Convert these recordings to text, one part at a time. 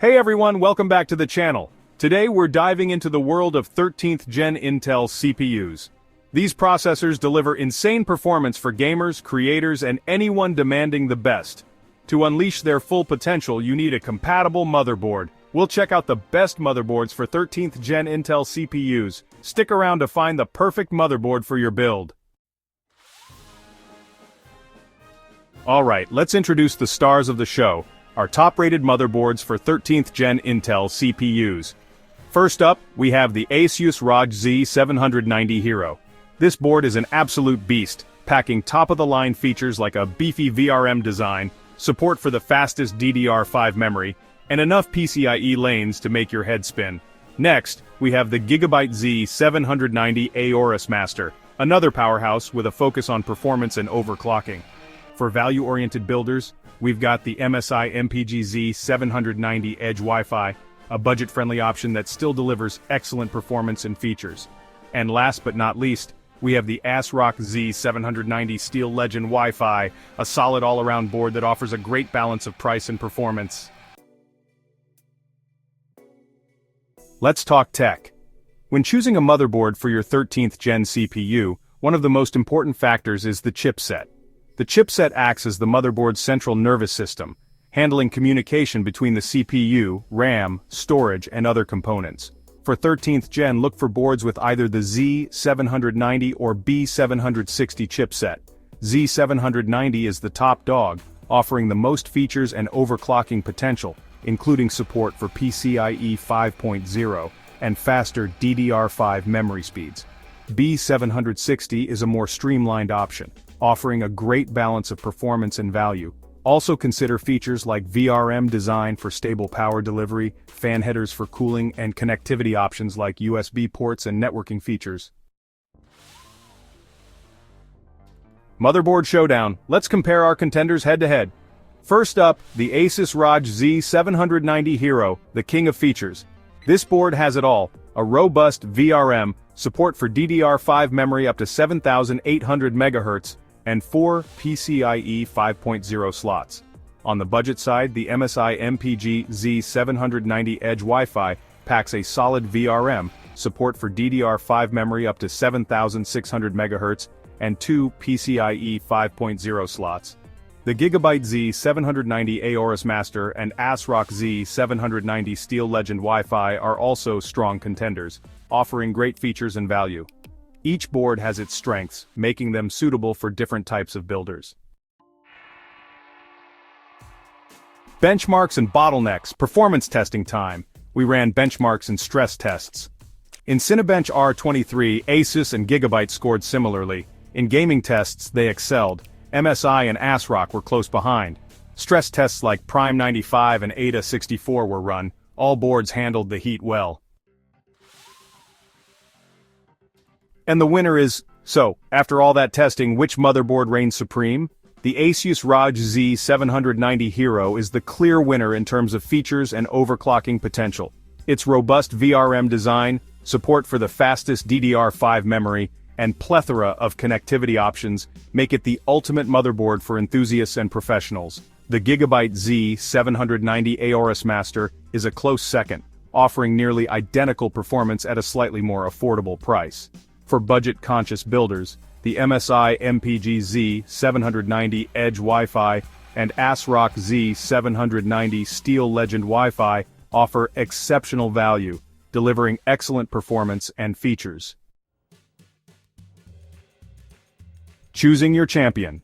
Hey everyone, welcome back to the channel. Today we're diving into the world of 13th Gen Intel CPUs. These processors deliver insane performance for gamers, creators, and anyone demanding the best. To unleash their full potential, you need a compatible motherboard. We'll check out the best motherboards for 13th Gen Intel CPUs. Stick around to find the perfect motherboard for your build. Alright, let's introduce the stars of the show. Our top-rated motherboards for 13th Gen Intel CPUs. First up, we have the Asus ROG Z790 Hero. This board is an absolute beast, packing top-of-the-line features like a beefy VRM design, support for the fastest DDR5 memory, and enough PCIe lanes to make your head spin. Next, we have the Gigabyte Z790 Aorus Master, another powerhouse with a focus on performance and overclocking. For value-oriented builders, we've got the MSI MPG Z790 Edge Wi-Fi, a budget-friendly option that still delivers excellent performance and features. And last but not least, we have the ASRock Z790 Steel Legend Wi-Fi, a solid all-around board that offers a great balance of price and performance. Let's talk tech. When choosing a motherboard for your 13th Gen CPU, one of the most important factors is the chipset. The chipset acts as the motherboard's central nervous system, handling communication between the CPU, RAM, storage, and other components. For 13th Gen, look for boards with either the Z790 or B760 chipset. Z790 is the top dog, offering the most features and overclocking potential, including support for PCIe 5.0 and faster DDR5 memory speeds. B760 is a more streamlined option, offering a great balance of performance and value. Also consider features like VRM design for stable power delivery, fan headers for cooling, and connectivity options like USB ports and networking features. Motherboard Showdown. Let's compare our contenders head-to-head. First up, the Asus ROG Z790 Hero, the king of features. This board has it all: a robust VRM, support for DDR5 memory up to 7,800 MHz, and 4 PCIe 5.0 slots. On the budget side, the MSI MPG Z790 Edge Wi-Fi packs a solid VRM, support for DDR5 memory up to 7,600 MHz, and 2 PCIe 5.0 slots. The Gigabyte Z790 Aorus Master and ASRock Z790 Steel Legend Wi-Fi are also strong contenders, offering great features and value. Each board has its strengths, making them suitable for different types of builders. Benchmarks and bottlenecks. Performance testing time. We ran benchmarks and stress tests. In Cinebench R23, Asus and Gigabyte scored similarly. In gaming tests, they excelled. MSI and ASRock were close behind. Stress tests like Prime 95 and Ada 64 were run. All boards handled the heat well. And the winner is, so, after all that testing, which motherboard reigns supreme? The Asus ROG Z790 Hero is the clear winner in terms of features and overclocking potential. Its robust VRM design, support for the fastest DDR5 memory, and plethora of connectivity options make it the ultimate motherboard for enthusiasts and professionals. The Gigabyte Z790 Aorus Master is a close second, offering nearly identical performance at a slightly more affordable price. For budget-conscious builders, the MSI MPG Z790 Edge Wi-Fi and ASRock Z790 Steel Legend Wi-Fi offer exceptional value, delivering excellent performance and features. Choosing your champion.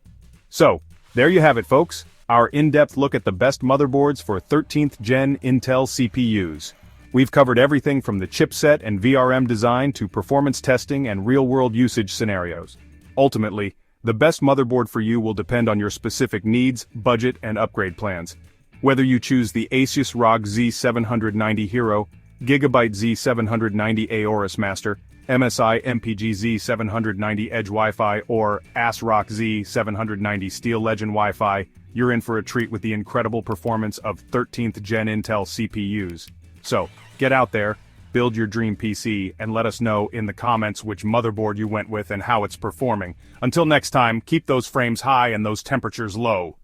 So, there you have it folks, our in-depth look at the best motherboards for 13th Gen Intel CPUs. We've covered everything from the chipset and VRM design to performance testing and real-world usage scenarios. Ultimately, the best motherboard for you will depend on your specific needs, budget, and upgrade plans. Whether you choose the Asus ROG Z790 Hero, Gigabyte Z790 Aorus Master, MSI MPG Z790 Edge Wi-Fi, or ASRock Z790 Steel Legend Wi-Fi, you're in for a treat with the incredible performance of 13th Gen Intel CPUs. So, get out there, build your dream PC, and let us know in the comments which motherboard you went with and how it's performing. Until next time, keep those frames high and those temperatures low.